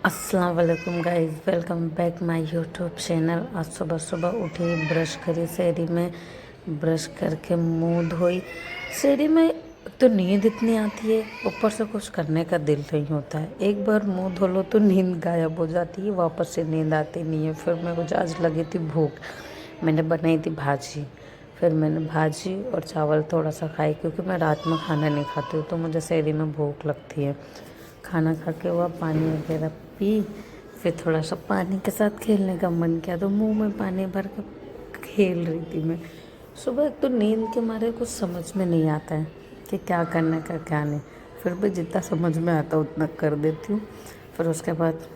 अस्सलाम वालेकुम guys, welcome back my YouTube channel. आज सुबह सुबह उठी, ब्रश करी, शहरी में ब्रश करके मुंह धोई। शहरी में तो नींद इतनी आती है, ऊपर से कुछ करने का दिल नहीं होता है। एक बार मुंह धो लो तो नींद गायब हो जाती है, वापस से नींद आती नहीं है। फिर मेरे को आज लगी थी भूख, मैंने बनाई थी भाजी। फिर मैंने भाजी और चावल थोड़ा सा खाई, क्योंकि मैं रात में खाना नहीं खाती हूँ तो मुझे शहरी में भूख लगती है। खाना खा के हुआ, पानी वगैरह पी। फिर थोड़ा सा पानी के साथ खेलने का मन किया तो मुंह में पानी भर के खेल रही थी मैं। सुबह एक तो नींद के मारे कुछ समझ में नहीं आता है कि क्या करने का क्या नहीं। फिर भी जितना समझ में आता उतना कर देती हूँ। फिर उसके बाद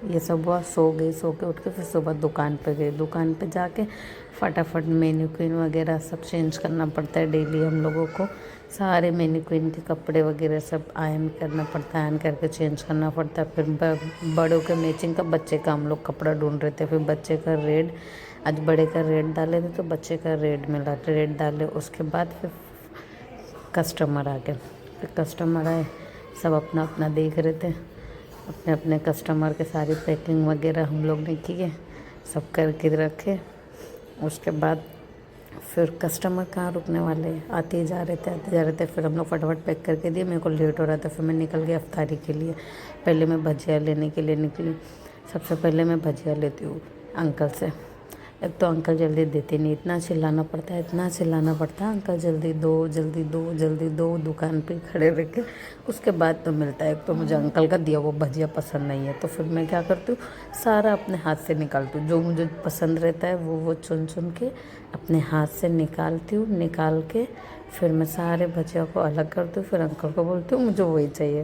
ये सब हुआ, सो गई। सो के उठ के फिर सुबह दुकान पे गई। दुकान पे जाके फटाफट मेन्यू वगैरह सब चेंज करना पड़ता है डेली हम लोगों को। सारे मेन्यू के कपड़े वगैरह सब आयरन करना पड़ता है, आयरन करके चेंज करना पड़ता है। फिर बड़ों के मैचिंग का बच्चे का हम लोग कपड़ा ढूंढ रहे थे। फिर बच्चे का रेड, आज बड़े का रेड डाले थे तो बच्चे का रेड मिला, रेड डाले। उसके बाद फिर कस्टमर आ गए। फिर कस्टमर आए, सब अपना अपना देख रहे थे। अपने अपने कस्टमर के सारी पैकिंग वगैरह हम लोग ने किए, सब करके रखे। उसके बाद फिर कस्टमर कहाँ रुकने वाले, आते ही जा रहे थे, आते जा रहे थे। फिर हम लोग फटाफट पैक करके दिए। मेरे को लेट हो रहा था, फिर मैं निकल गई अफ्तारी के लिए। पहले मैं भजिया लेने के लिए निकली। सबसे पहले मैं भजिया लेती हूँ अंकल से। एक तो अंकल जल्दी देते नहीं, इतना चिल्लाना पड़ता है, इतना चिल्लाना पड़ता है, अंकल जल्दी दो, जल्दी दो, जल्दी दो, दुकान पे खड़े रह के। उसके बाद तो मिलता है। एक तो मुझे अंकल का दिया वो भजिया पसंद नहीं है, तो फिर मैं क्या करती हूँ, सारा अपने हाथ से निकालती हूँ। जो मुझे पसंद रहता है वो चुन चुन के अपने हाथ से निकालती हूँ। निकाल के फिर मैं सारे भजिया को अलग करती हूँ। फिर अंकल को बोलती हूँ मुझे वही चाहिए,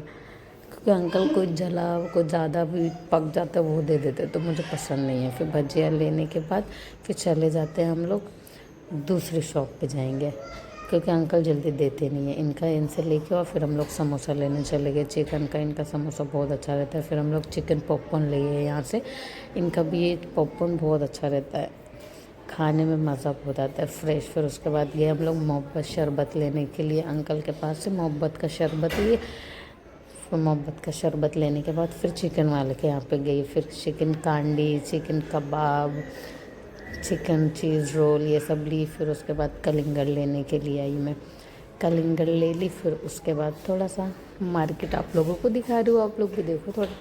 क्योंकि अंकल कोई जला, कोई ज़्यादा भी पक जाता है वो दे देते, तो मुझे पसंद नहीं है। फिर भजिया लेने के बाद फिर चले जाते हैं हम लोग दूसरी शॉप पे जाएंगे, क्योंकि अंकल जल्दी देते नहीं है। इनका इनसे लेके और फिर हम लोग समोसा लेने चले गए। चिकन का इनका समोसा बहुत अच्छा रहता है। फिर हम लोग चिकन पॉपकॉर्न लिए यहाँ से। इनका भी ये पॉपकॉर्न बहुत अच्छा रहता है, खाने में मज़ा बहुत आता है, फ्रेश। फिर उसके बाद गए हम लोग मोहब्बत शरबत लेने के लिए अंकल के पास से। मोहब्बत का शरबत लिए। फिर मोहब्बत का शरबत लेने के बाद फिर चिकन वाले के यहाँ पे गई। फिर चिकन कांडी, चिकन कबाब, चिकन चीज़ रोल ये सब ली। फिर उसके बाद कलिंगड़ लेने के लिए आई मैं, कलिंगड़ ले ली। फिर उसके बाद थोड़ा सा मार्केट आप लोगों को दिखा रही हूँ, आप लोग भी देखो, थोड़ा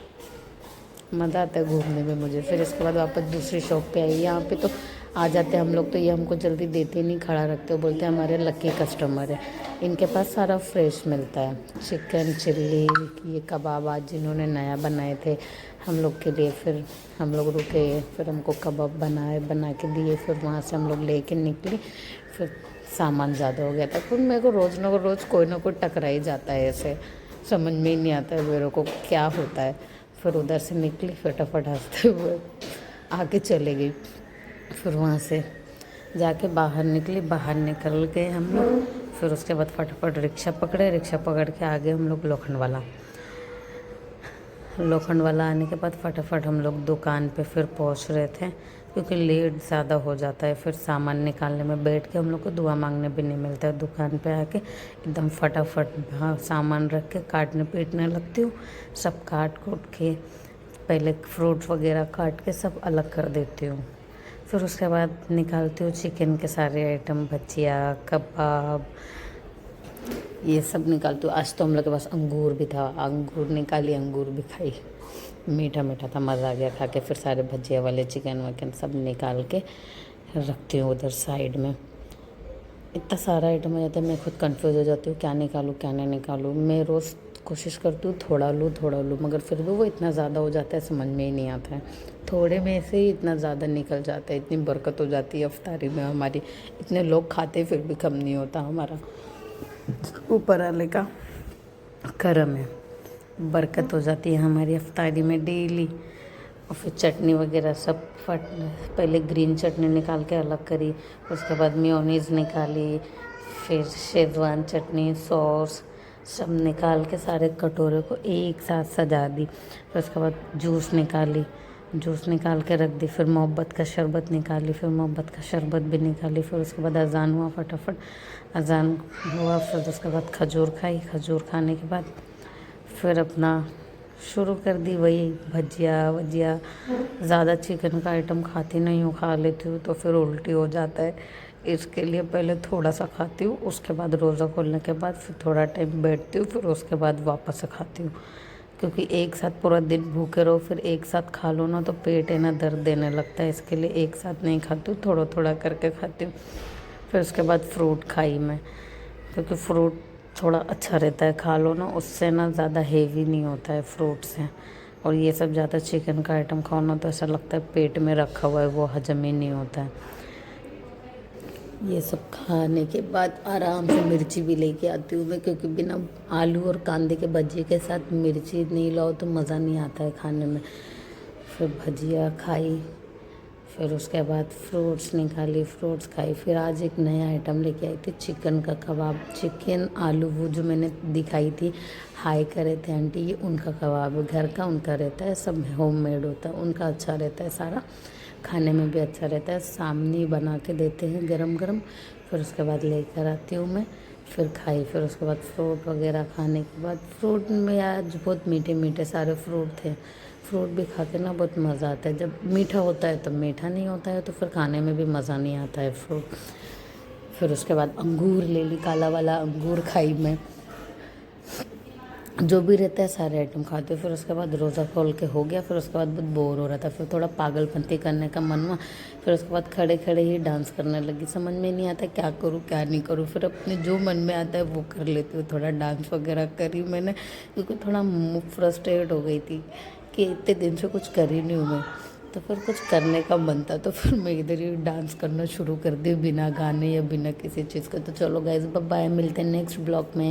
मज़ा आता है घूमने में मुझे। फिर इसके बाद वापस दूसरी शॉप पे आई। यहाँ पे तो आ जाते हैं हम लोग तो ये हमको जल्दी देते नहीं, खड़ा रखते हो, बोलते हैं हमारे लकी कस्टमर है। इनके पास सारा फ्रेश मिलता है। चिकन चिल्ली, ये कबाब आज जिन्होंने नया बनाए थे हम लोग के लिए। फिर हम लोग रुके, फिर हमको कबाब बना के दिए। फिर वहाँ से हम लोग लेके निकली। फिर सामान ज़्यादा हो गया था। फिर मेरे को रोज़ कोई ना कोई टकरा ही जाता है, ऐसे समझ में ही नहीं आता है मेरे को क्या होता है। फिर उधर से निकली फटाफट हंसते हुए आगे चले गई। फिर वहाँ से जाके बाहर निकली, बाहर निकल गए हम लोग। फिर उसके बाद फटाफट रिक्शा पकड़े, रिक्शा पकड़ के आगे हम लोग लोखंड वाला आने के बाद फटाफट हम लोग दुकान पे फिर पहुंच रहे थे, क्योंकि लेट ज़्यादा हो जाता है। फिर सामान निकालने में बैठ के हम लोग को दुआ मांगने भी नहीं मिलता है। दुकान पे आके एकदम फटाफट सामान रख के काटने पीटने लगती हूँ। सब काट कूट के पहले फ्रूट वगैरह काट के सब अलग कर देती हूँ। फिर उसके बाद निकालती हूँ चिकन के सारे आइटम, भजिया, कबाब, ये सब निकालती हूँ। आज तो हम लोग के पास अंगूर भी था, अंगूर निकाली, अंगूर भी खाई। मीठा मीठा था, मज़ा आ गया खा के। फिर सारे भजिया वाले चिकन वगैरह सब निकाल के रखती हूँ उधर साइड में। इतना सारा आइटम हो जाता है, मैं खुद कंफ्यूज हो जाती हूँ क्या निकालूँ क्या नहीं निकालूँ। मैं रोज़ कोशिश करती हूँ थोड़ा लूँ, मगर फिर भी वो इतना ज़्यादा हो जाता है, समझ में ही नहीं आता है। थोड़े में से ही इतना ज़्यादा निकल जाता है, इतनी बरकत हो जाती है अफ्तारी में हमारी। इतने लोग खाते फिर भी कम नहीं होता हमारा, ऊपर वाले का करम है। बरकत हो जाती है हमारी अफ्तारी में डेली। और फिर चटनी वगैरह सब पहले ग्रीन चटनी निकाल के अलग करी। उसके बाद मेयोनीज़ निकाली। फिर शेज़वान चटनी, सॉस सब निकाल के सारे कटोरे को एक साथ सजा दी। फिर उसके बाद जूस निकाल के रख दी। फिर मोहब्बत का शरबत निकाली, फिर मोहब्बत का शरबत भी निकाली। फिर उसके बाद अज़ान हुआ, फटाफट अज़ान हुआ। फिर उसके बाद खजूर खाई। खजूर खाने के बाद फिर अपना शुरू कर दी वही भजिया वजिया। ज़्यादा चिकन का आइटम खाती नहीं हूँ, खा लेती हूँ तो फिर उल्टी हो जाता है, इसके लिए पहले थोड़ा सा खाती हूँ, उसके बाद रोज़ा खोलने के बाद फिर थोड़ा टाइम बैठती हूँ, फिर उसके बाद वापस से खाती हूँ। क्योंकि एक साथ पूरा दिन भूखे रहो फिर एक साथ खा लो ना तो पेट है ना दर्द देने लगता है, इसके लिए एक साथ नहीं खाती हूँ, थोड़ा थोड़ा करके खाती हूँ। फिर उसके बाद फ्रूट खाई मैं, क्योंकि फ्रूट थोड़ा अच्छा रहता है, खा लो ना, उससे ना ज़्यादा हेवी नहीं होता है फ्रूट से। और ये सब ज़्यादा चिकन का आइटम खाओ ना तो ऐसा लगता है पेट में रखा हुआ है, वो हजम ही नहीं होता है। ये सब खाने के बाद आराम से मिर्ची भी लेके आती हूँ मैं, क्योंकि बिना आलू और कांदे के भजिए के साथ मिर्ची नहीं लाओ तो मज़ा नहीं आता है खाने में। फिर भजिया खाई, फिर उसके बाद फ्रूट्स निकाली, फ्रूट्स खाई। फिर आज एक नया आइटम लेके आई थी, चिकन का कबाब, चिकन आलू, वो जो मैंने दिखाई थी हाई करे थे आंटी, ये उनका कबाब है, घर का उनका रहता है, सब होममेड होता है उनका, अच्छा रहता है सारा, खाने में भी अच्छा रहता है, सामने ही बना के देते हैं गरम गरम। फिर उसके बाद लेकर आती हूँ मैं, फिर खाई। फिर उसके बाद फ्रूट वगैरह खाने के बाद, फ्रूट में आज बहुत मीठे मीठे सारे फ्रूट थे, फ्रूट भी खा के ना बहुत मज़ा आता है, जब मीठा होता है तब मीठा नहीं होता है तो फिर खाने में भी मज़ा नहीं आता है फ्रूट। फिर उसके बाद अंगूर ले ली, काला वाला अंगूर खाई मैं, जो भी रहता है सारे आइटम खाते हो। फिर उसके बाद रोज़ा खोल के हो गया, फिर उसके बाद बहुत बोर हो रहा था, फिर थोड़ा पागलपंती करने का मन हुआ। फिर उसके बाद खड़े खड़े ही डांस करने लगी, समझ में नहीं आता क्या करूँ क्या नहीं करूँ, फिर अपने जो मन में आता है वो कर लेती हूँ। थोड़ा डांस वगैरह करी मैंने, क्योंकि थोड़ा फ्रस्ट्रेट हो गई थी कि इतने दिन से कुछ कर ही नहीं हूँ मैं, तो फिर कुछ करने का मन था, तो फिर मैं इधर ही डांस करना शुरू कर दी बिना गाने या बिना किसी चीज़ का। तो चलो गाइस, बाय, मिलते हैं नेक्स्ट ब्लॉग में।